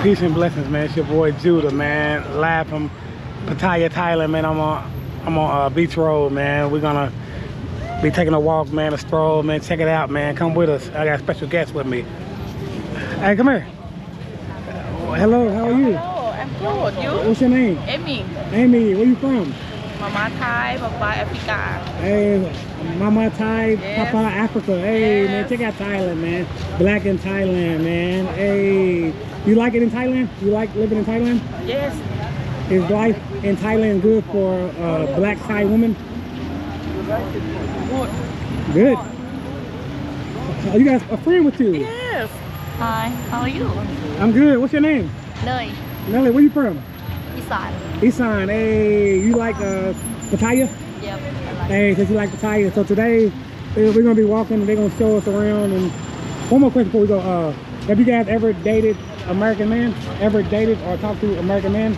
Peace and blessings, man. It's your boy Judah, man. Live from Pattaya, Thailand, man. I'm on Beach Road, man. We're gonna be taking a walk, man, a stroll, man. Check it out, man. Come with us. I got a special guest with me. Hey, come here. Hello, how are you? Hello, I'm good. You? What's your name? Amy. Amy, where you from? Mama Thai, Papa Africa. Hey, Mama Thai, Yes. Papa Africa. Hey, man, Yes. check out Thailand, man. Black in Thailand, man. Hey, you like it in Thailand? You like living in Thailand? Yes. Is life in Thailand good for black Thai women? Good. Good. You got a friend with you? Yes. Hi, how are you? I'm good. What's your name? Nơi. Nelly, where you from? Isan. Isan. Hey, you like Pattaya? Yep. Hey, since you like Pattaya. So today, we're going to be walking. They're going to show us around. And one more question before we go. Have you guys ever dated American man? Ever dated or talked to American man?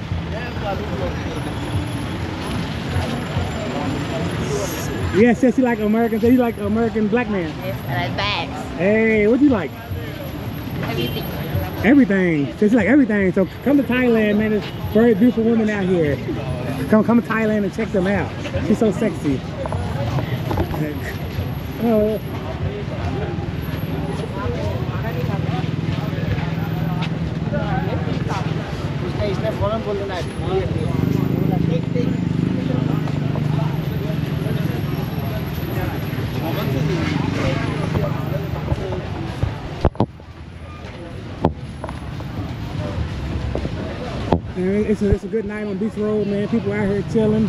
Yes, says you like American. So you like American black man? Yes, and I bags. Hey, what do you like? Everything. Everything. So it's like everything. So come to Thailand, man. There's very beautiful women out here. Come to Thailand and check them out. She's so sexy. Oh. It's a good night on Beach Road, man. People out here chilling.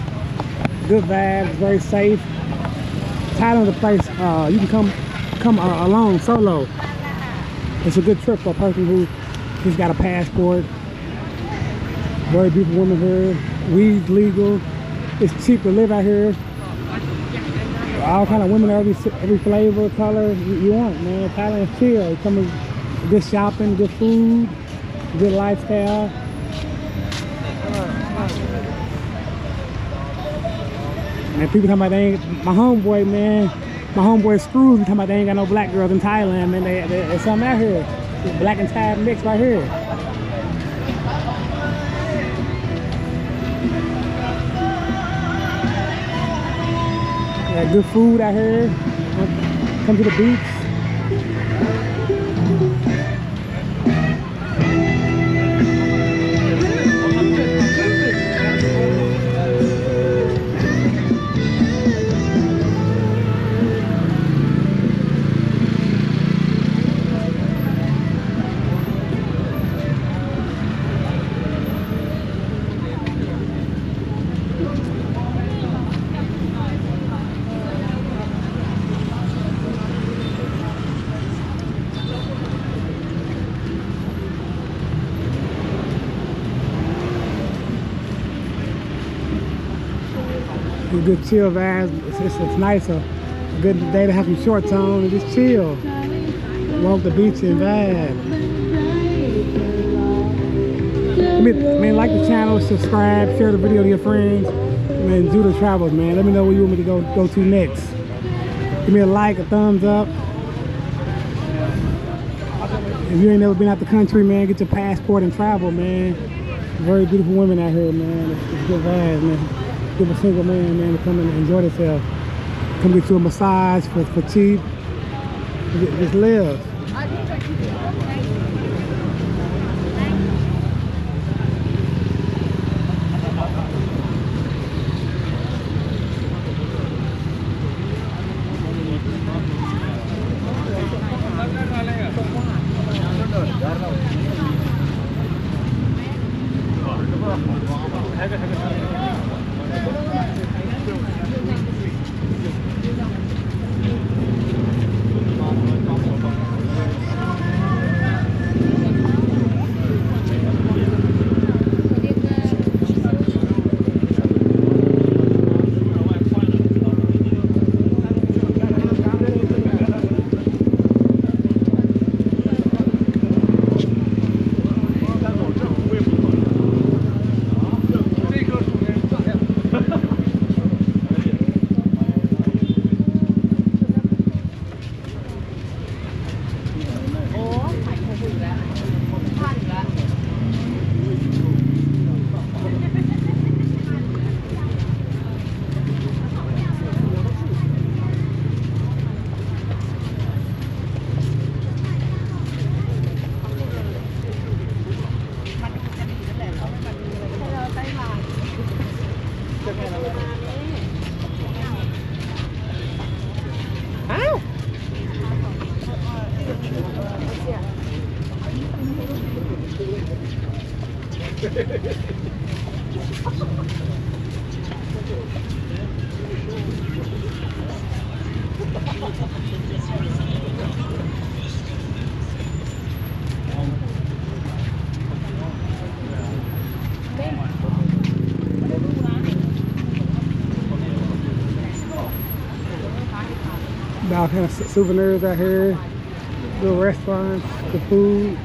Good vibes, very safe. Thailand's a place you can come alone, solo. It's a good trip for a person who just got a passport. Very beautiful women here. Weed's legal. It's cheap to live out here. All kind of women, every flavor, color you want, man. Thailand's chill. You come with good shopping, good food, good lifestyle. And people talking about they ain't, my homeboy Screws, talking about they ain't got no black girls in Thailand, man. There's something out here. It's black and Thai mix right here. Yeah, good food out here. Come to the beach. Good chill vibes. It's nice. A good day to have some shorts on and just chill. Walk the beach and vibe. Man, like the channel, subscribe, share the video to your friends. Man, do the travels, man. Let me know where you want me to go to next. Give me a like, a thumbs up. If you ain't never been out the country, man, get your passport and travel, man. Very beautiful women out here, man. It's good vibes, man. Give a single man to come and enjoy themselves. Come get you a massage for cheap. Just live. All kind of souvenirs out here, little restaurants, the food.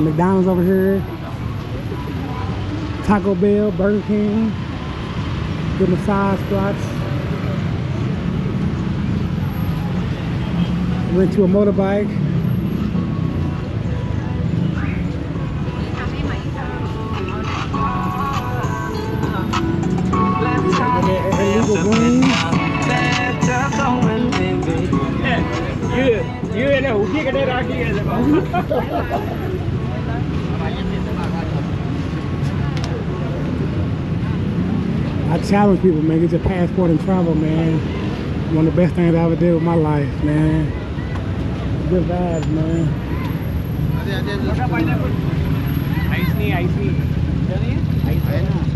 McDonald's over here, Taco Bell, Burger King, good massage spots. Went to a motorbike. I challenge people, man, get your passport and travel, man. One of the best things I ever did with my life, man. Good vibes, man. Ice nih.